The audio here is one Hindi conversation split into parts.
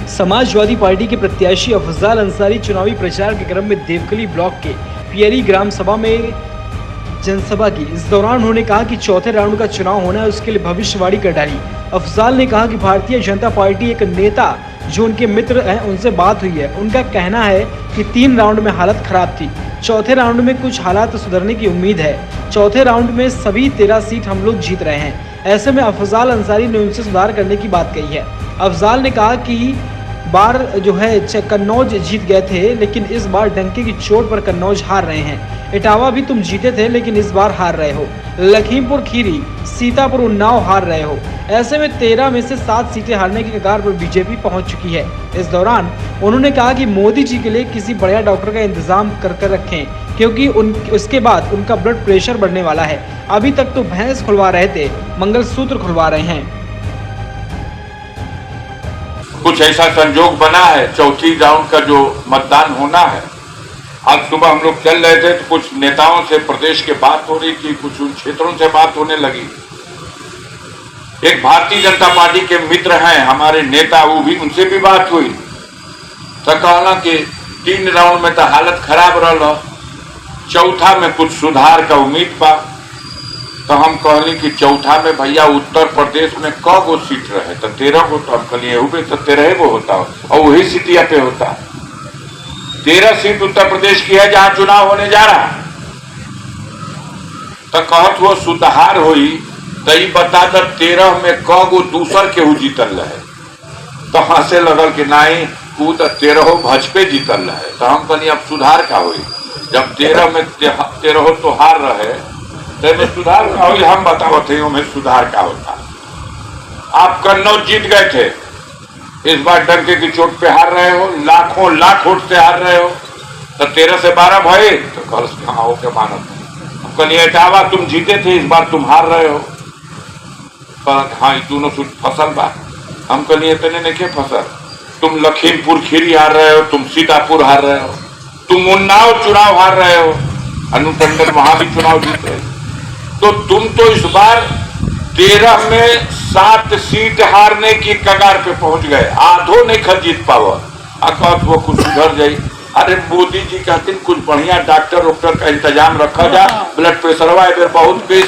समाजवादी पार्टी के प्रत्याशी अफजाल अंसारी चुनावी प्रचार के क्रम में देवकली ब्लॉक के पियरी ग्राम सभा में जनसभा की। इस दौरान उन्होंने कहा कि चौथे राउंड का चुनाव होना है, उसके लिए भविष्यवाणी कर डाली। अफजाल ने कहा कि भारतीय जनता पार्टी एक नेता जो उनके मित्र हैं उनसे बात हुई है। उनका कहना है कि 3 राउंड में हालत खराब थी, चौथे राउंड में कुछ हालात सुधरने की उम्मीद है। चौथे राउंड में सभी 13 सीट हम लोग जीत रहे हैं। ऐसे में अफजाल अंसारी ने उनसे सुधार करने की बात कही है। अफजाल ने कहा कि बार जो है कन्नौज जीत गए थे, लेकिन इस बार डंके की चोट पर कन्नौज हार रहे हैं। इटावा भी तुम जीते थे, लेकिन इस बार हार रहे हो। लखीमपुर खीरी, सीतापुर, उन्नाव हार रहे हो। ऐसे में 13 में से 7 सीटें हारने की कगार पर बीजेपी पहुंच चुकी है। इस दौरान उन्होंने कहा कि मोदी जी के लिए किसी बढ़िया डॉक्टर का इंतजाम कर रखें, क्योंकि उसके बाद उनका ब्लड प्रेशर बढ़ने वाला है। अभी तक तो भैंस खुलवा रहे थे, मंगलसूत्र खुलवा रहे हैं। कुछ ऐसा संजोग बना है, चौथी राउंड का जो मतदान होना है। आज सुबह हम लोग चल रहे थे तो कुछ नेताओं से प्रदेश के बात हो रही थी, कुछ उन क्षेत्रों से बात होने लगी। एक भारतीय जनता पार्टी के मित्र हैं हमारे नेता, वो भी उनसे भी बात हुई तो कहला कि 3 राउंड में तो हालत खराब रहा, चौथा में कुछ सुधार का उम्मीद पा। तो हम कहली कि चौथा में भैया उत्तर प्रदेश में क गो सीट रहे तो 13 गो, तो हम कहलिए तो 13 गो होता और वही सीटिया पे होता। 13 सीट उत्तर प्रदेश की है जहां चुनाव होने जा रहा है। तो कहत वो सुधार हुई तो ये बता दो 13 में क गो दूसर केहू जीतल रहे। तो हंसे लगल कि नहीं वो तो 13 भाजपे जीतल रहे। तो हम कहली अब सुधार का हुई, जब 13 में 13 तो हार रहे तो में सुधार का हुई। हम बतावत हैं में सुधार का होता। आप कन्नौज जीत गए थे, इस बार डंके की चोट पे हार रहे हो, लाखों लाख वोट से हार रहे हो। तो 13 से 12 भये तो कल कहाँ हो के मानत। हम कहलिए इटावा तुम जीते थे, इस बार तुम हार रहे हो। हाँ दोनों फसल बा। हम कहलिए इतने नहीं के फसल, तुम लखीमपुर खीरी हार रहे हो, तुम सीतापुर हार रहे हो, तुम उन्नाव चुनाव हार रहे हो, अनु टंडन वहां भी चुनाव जीत रहे। तो तुम तो इस बार 13 में 7 सीट हारने की कगार पे पहुंच गए, आधो नहीं खत जीत पाओ। अकत वो कुछ सुधर जाये। अरे मोदी जी कहते कुछ बढ़िया डॉक्टर का इंतजाम रखा जा, ब्लड प्रेशर बहुत बेस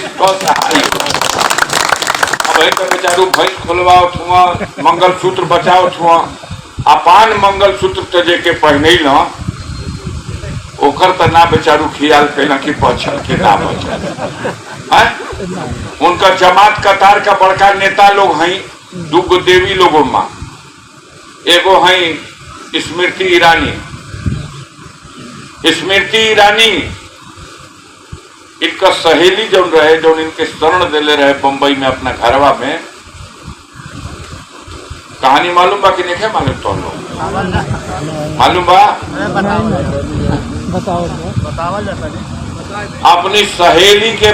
बेचारू भैंस खोलवाओ छुआ, मंगलसूत्र बचाओ छुआ। अपान मंगलसूत्र तजे के पहने न ओकर तो ना बेचारू खियाल कैला कि बचल के ना बचल है। उनका जमात कतार का बड़का नेता लोग हैं, 2 देवी लोगों में, एगो हैं स्मृति ईरानी। स्मृति ईरानी इनका सहेली जो रहे, जो इनके शरण दिले रहे बंबई में अपना घरवा में। कहानी मालूम बा कि नहीं है? मालूम तो लोग मालूम बा, बताओ। अपनी सहेली के